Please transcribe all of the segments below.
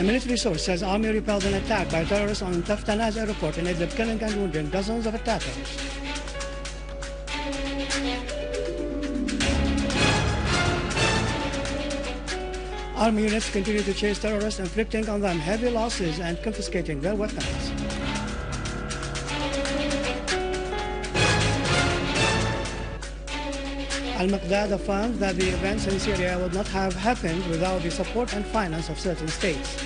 A military source says army repelled an attack by terrorists on Taftanaz airport in Idleb, killing and wounding dozens of attackers. Army units continue to chase terrorists, inflicting on them heavy losses and confiscating their weapons. Mikdad affirmed that the events in Syria would not have happened without the support and finance of certain states.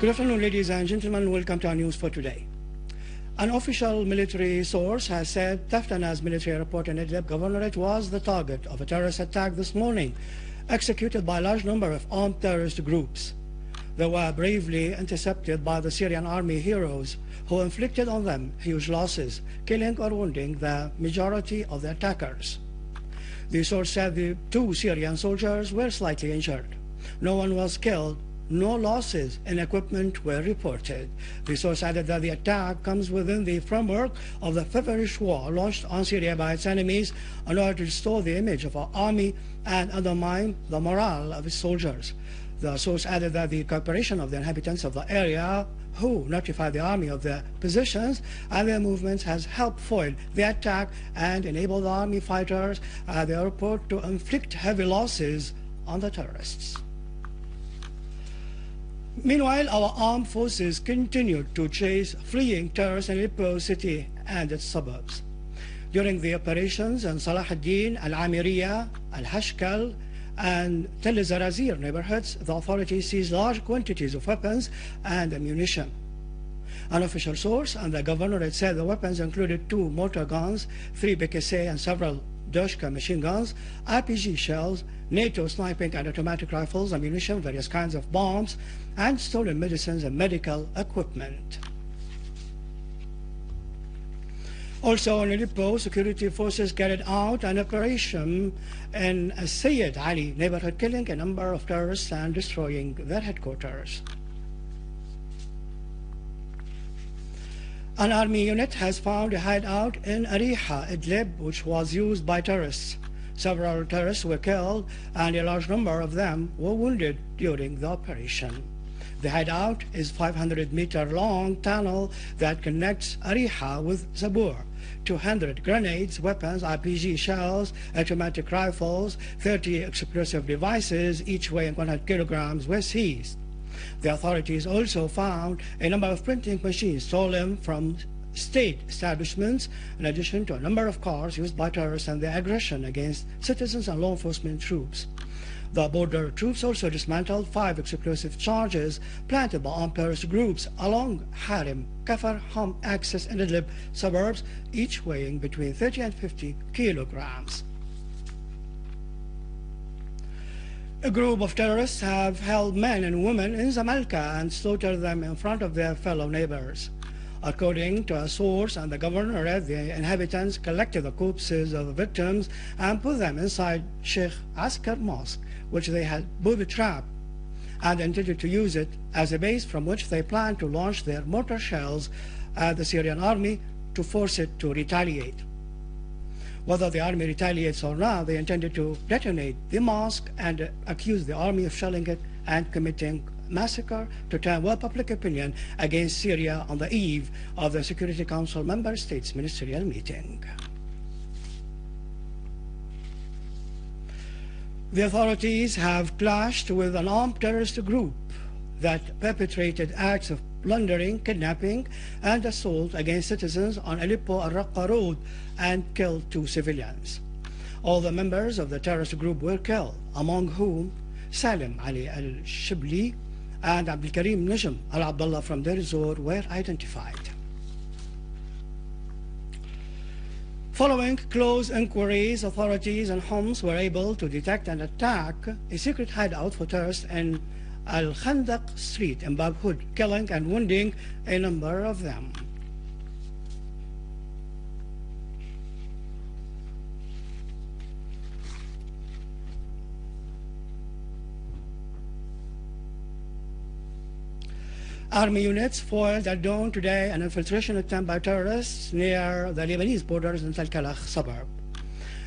Good afternoon, ladies and gentlemen. Welcome to our news for today. An official military source has said Taftanaz military airport in Idleb governorate was the target of a terrorist attack this morning, executed by a large number of armed terrorist groups. They were bravely intercepted by the Syrian army heroes, who inflicted on them huge losses, killing or wounding the majority of the attackers. The source said the 2 Syrian soldiers were slightly injured. No one was killed. No losses in equipment were reported. The source added that the attack comes within the framework of the feverish war launched on Syria by its enemies in order to restore the image of our army and undermine the morale of its soldiers. The source added that the cooperation of the inhabitants of the area who notified the army of their positions and their movements has helped foil the attack and enabled the army fighters at the airport to inflict heavy losses on the terrorists. Meanwhile, our armed forces continued to chase fleeing terrorists in Aleppo city and its suburbs. During the operations in Salah ad-Din, Al-Amiriya, Al-Hashkal, and Tel Zarazir neighborhoods, the authorities seized large quantities of weapons and ammunition. An official source and the governorate said the weapons included 2 mortar guns, 3 BKC and several Doshka machine guns, RPG shells, NATO sniping and automatic rifles, ammunition, various kinds of bombs, and stolen medicines and medical equipment. Also in Aleppo, security forces carried out an operation in a Sayyid Ali neighborhood, killing a number of terrorists and destroying their headquarters. An army unit has found a hideout in Ariha, Idleb, which was used by terrorists. Several terrorists were killed and a large number of them were wounded during the operation. The hideout is a 500-meter-long tunnel that connects Ariha with Zabur. 200 grenades, weapons, RPG shells, automatic rifles, 30 explosive devices, each weighing 100 kilograms, were seized. The authorities also found a number of printing machines stolen from state establishments, in addition to a number of cars used by terrorists and their aggression against citizens and law enforcement troops. The border troops also dismantled 5 explosive charges planted by armed terrorist groups along Harim, Kafar, Ham axis in Idlib suburbs, each weighing between 30 and 50 kilograms. A group of terrorists have held men and women in Zamalka and slaughtered them in front of their fellow neighbors. According to a source and the governorate, the inhabitants collected the corpses of the victims and put them inside Sheikh Askar Mosque, which they had booby-trapped, and intended to use it as a base from which they planned to launch their mortar shells at the Syrian army to force it to retaliate. Whether the army retaliates or not, they intended to detonate the mosque and accuse the army of shelling it and committing massacre to turn world public opinion against Syria on the eve of the Security Council member states ministerial meeting. The authorities have clashed with an armed terrorist group that perpetrated acts of plundering, kidnapping, and assault against citizens on Aleppo Al-Raqqa Road and killed 2 civilians. All the members of the terrorist group were killed, among whom Salim Ali al-Shibli and Abdul Karim Najm al-Abdullah from Deir Zor were identified. Following close inquiries, authorities in Homs were able to detect and attack a secret hideout for terrorists in Al-Khandaq Street in Bab Hood, killing and wounding a number of them. Army units foiled at dawn today an infiltration attempt by terrorists near the Lebanese borders in Tal Kalakh suburb.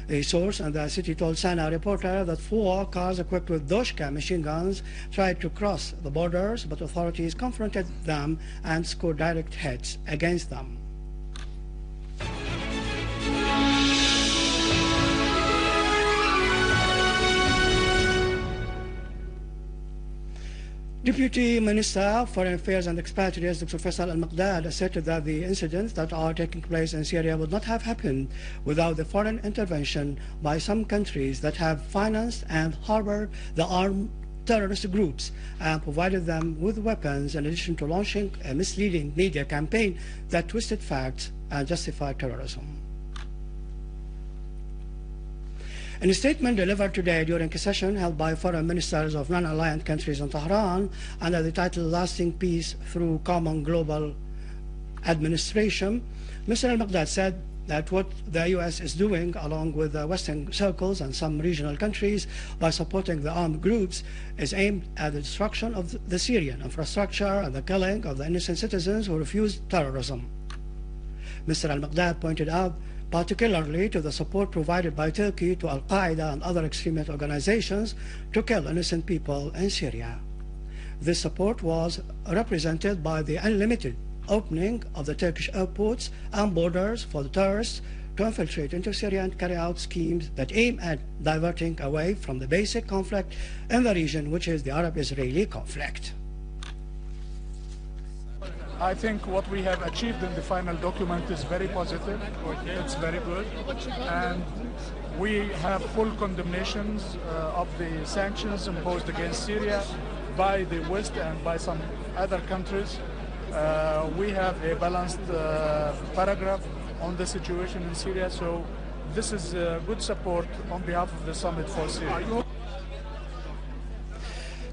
A source in the city told Sana reporter that 4 cars equipped with Doshka machine guns tried to cross the borders, but authorities confronted them and scored direct hits against them. Deputy Minister of Foreign Affairs and Expatriates Dr. Faisal Al-Mikdad asserted that the incidents that are taking place in Syria would not have happened without the foreign intervention by some countries that have financed and harbored the armed terrorist groups and provided them with weapons, in addition to launching a misleading media campaign that twisted facts and justified terrorism. In a statement delivered today during a session held by foreign ministers of non-aligned countries in Tehran under the title Lasting Peace Through Common Global Administration, Mr. Al-Mikdad said that what the U.S. is doing, along with the Western circles and some regional countries, by supporting the armed groups, is aimed at the destruction of the Syrian infrastructure and the killing of the innocent citizens who refuse terrorism. Mr. Al-Mikdad pointed out particularly to the support provided by Turkey to Al-Qaeda and other extremist organizations to kill innocent people in Syria. This support was represented by the unlimited opening of the Turkish airports and borders for the terrorists to infiltrate into Syria and carry out schemes that aim at diverting away from the basic conflict in the region, which is the Arab-Israeli conflict. I think what we have achieved in the final document is very positive. It's very good. And we have full condemnations of the sanctions imposed against Syria by the West and by some other countries. We have a balanced paragraph on the situation in Syria. So this is good support on behalf of the Summit for Syria.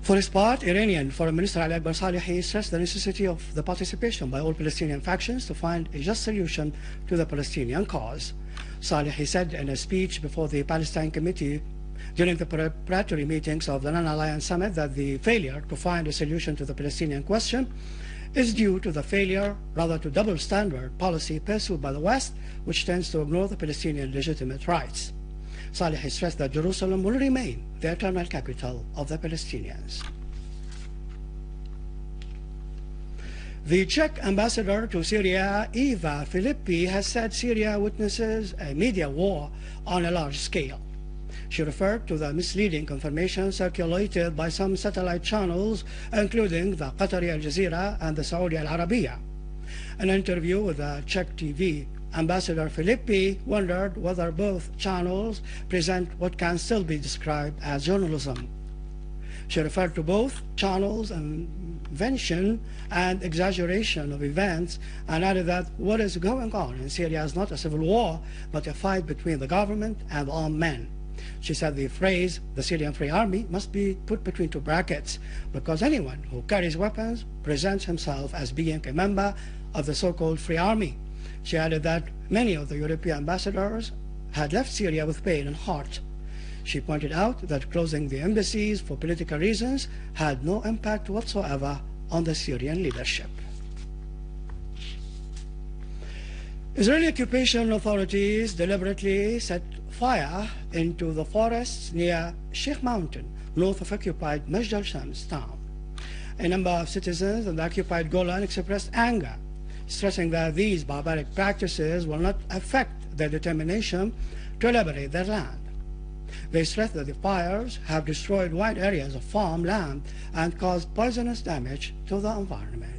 For his part, Iranian Foreign Minister Ali Akbar Salehi stressed the necessity of the participation by all Palestinian factions to find a just solution to the Palestinian cause. Salehi said in a speech before the Palestine Committee during the preparatory meetings of the Non-Alliance Summit that the failure to find a solution to the Palestinian question is due to the failure, rather to double standard policy pursued by the West, which tends to ignore the Palestinian legitimate rights. Salehi stressed that Jerusalem will remain the eternal capital of the Palestinians. The Czech ambassador to Syria, Eva Filippi, has said Syria witnesses a media war on a large scale. She referred to the misleading information circulated by some satellite channels, including the Qatari Al Jazeera and the Saudi Al Arabiya. In an interview with the Czech TV, Ambassador Filippi wondered whether both channels present what can still be described as journalism. She referred to both channels' invention and exaggeration of events and added that what is going on in Syria is not a civil war, but a fight between the government and armed men. She said the phrase, the Syrian Free Army, must be put between two brackets, because anyone who carries weapons presents himself as being a member of the so-called Free Army. She added that many of the European ambassadors had left Syria with pain and heart. She pointed out that closing the embassies for political reasons had no impact whatsoever on the Syrian leadership. Israeli occupation authorities deliberately set fire into the forests near Sheikh Mountain, north of occupied Majd al-Shams town. A number of citizens in the occupied Golan expressed anger, stressing that these barbaric practices will not affect their determination to liberate their land. They stressed that the fires have destroyed wide areas of farmland and caused poisonous damage to the environment.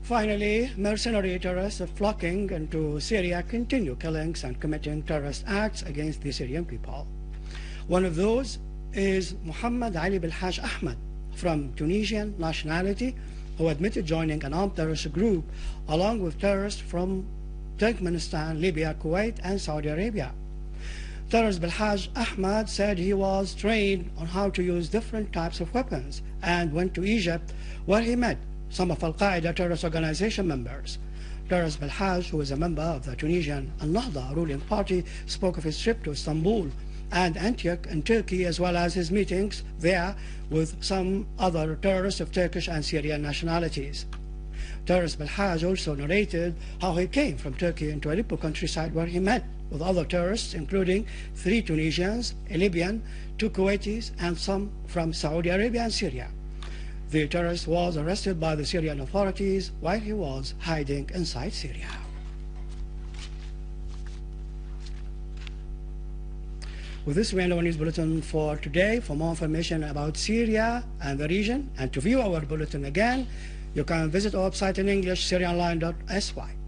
Finally, mercenary terrorists flocking into Syria continue killings and committing terrorist acts against the Syrian people. One of those is Mohamad Ali Bilhaj Ahmad, from Tunisian nationality, who admitted joining an armed terrorist group along with terrorists from Turkmenistan, Libya, Kuwait, and Saudi Arabia. Terrorist Bilhaj Ahmad said he was trained on how to use different types of weapons and went to Egypt, where he met some of Al-Qaeda terrorist organization members. Terrorist Bilhaj, who is a member of the Tunisian Al-Nahda ruling party, spoke of his trip to Istanbul and Antioch in Turkey, as well as his meetings there with some other terrorists of Turkish and Syrian nationalities. Terrorist Bilhaj also narrated how he came from Turkey into Aleppo countryside, where he met with other terrorists, including 3 Tunisians, a Libyan, 2 Kuwaitis, and some from Saudi Arabia and Syria. The terrorist was arrested by the Syrian authorities while he was hiding inside Syria. With this, we end our news bulletin for today. For more information about Syria and the region, and to view our bulletin again, you can visit our website in English, syrianline.sy.